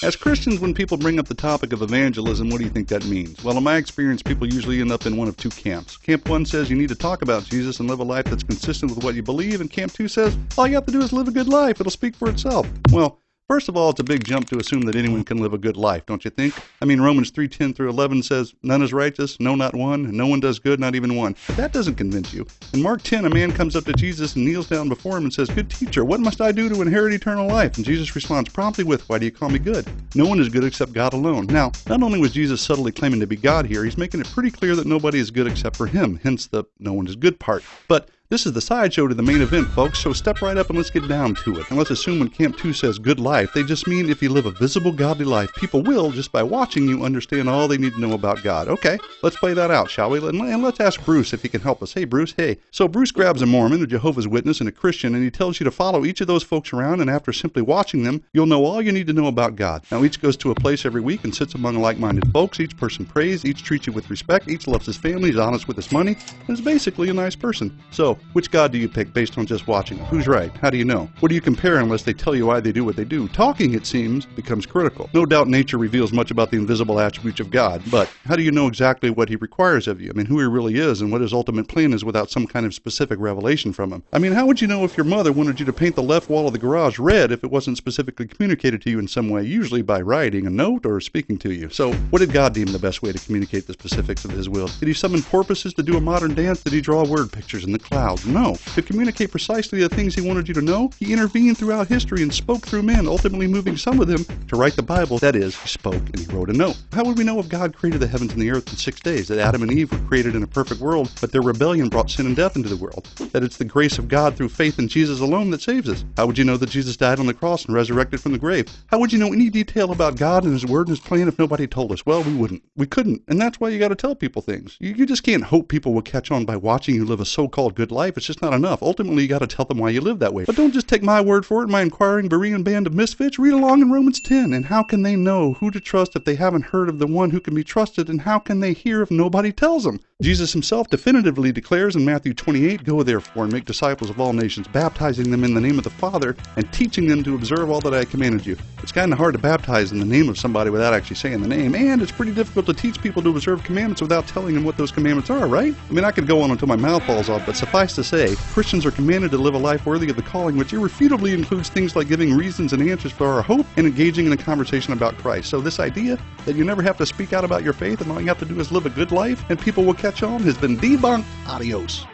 As Christians, when people bring up the topic of evangelism, what do you think that means? Well, in my experience, people usually end up in one of two camps. Camp 1 says you need to talk about Jesus and live a life that's consistent with what you believe, and Camp 2 says all you have to do is live a good life. It'll speak for itself. Well, first of all, it's a big jump to assume that anyone can live a good life, don't you think? I mean, Romans 3:10 through 11 says, none is righteous, no, not one, and no one does good, not even one. But that doesn't convince you. In Mark 10, a man comes up to Jesus and kneels down before him and says, good teacher, what must I do to inherit eternal life? And Jesus responds promptly with, why do you call me good? No one is good except God alone. Now, not only was Jesus subtly claiming to be God here, he's making it pretty clear that nobody is good except for him, hence the no one is good part. But this is the sideshow to the main event, folks, so step right up and let's get down to it. And let's assume when Camp 2 says good life, they just mean if you live a visible, godly life, people will, just by watching you, understand all they need to know about God. Okay, let's play that out, shall we? And let's ask Bruce if he can help us. Hey, Bruce, hey. So Bruce grabs a Mormon, a Jehovah's Witness, and a Christian, and he tells you to follow each of those folks around, and after simply watching them, you'll know all you need to know about God. Now, each goes to a place every week and sits among like-minded folks. Each person prays, each treats you with respect, each loves his family, is honest with his money, and is basically a nice person. So, which God do you pick based on just watching? Who's right? How do you know? What do you compare unless they tell you why they do what they do? Talking, it seems, becomes critical. No doubt nature reveals much about the invisible attributes of God, but how do you know exactly what he requires of you? I mean, who he really is and what his ultimate plan is without some kind of specific revelation from him? I mean, how would you know if your mother wanted you to paint the left wall of the garage red if it wasn't specifically communicated to you in some way, usually by writing a note or speaking to you? So, what did God deem the best way to communicate the specifics of his will? Did he summon porpoises to do a modern dance? Did he draw word pictures in the clouds? No. To communicate precisely the things he wanted you to know, he intervened throughout history and spoke through men, ultimately moving some of them to write the Bible. That is, he spoke and he wrote a note. How would we know if God created the heavens and the earth in 6 days, that Adam and Eve were created in a perfect world, but their rebellion brought sin and death into the world, that it's the grace of God through faith in Jesus alone that saves us? How would you know that Jesus died on the cross and resurrected from the grave? How would you know any detail about God and his word and his plan if nobody told us? Well, we wouldn't. We couldn't. And that's why you got to tell people things. You just can't hope people will catch on by watching you live a so-called good life. It's just not enough. Ultimately, you got to tell them why you live that way. But don't just take my word for it, my inquiring Berean band of misfits. Read along in Romans 10. And how can they know who to trust if they haven't heard of the one who can be trusted? And how can they hear if nobody tells them? Jesus himself definitively declares in Matthew 28, go therefore and make disciples of all nations, baptizing them in the name of the Father and teaching them to observe all that I commanded you. It's kind of hard to baptize in the name of somebody without actually saying the name, and it's pretty difficult to teach people to observe commandments without telling them what those commandments are, right? I mean, I could go on until my mouth falls off, but suffice to say, Christians are commanded to live a life worthy of the calling, which irrefutably includes things like giving reasons and answers for our hope and engaging in a conversation about Christ. So this idea that you never have to speak out about your faith and all you have to do is live a good life and people will catch on has been debunked. Adios.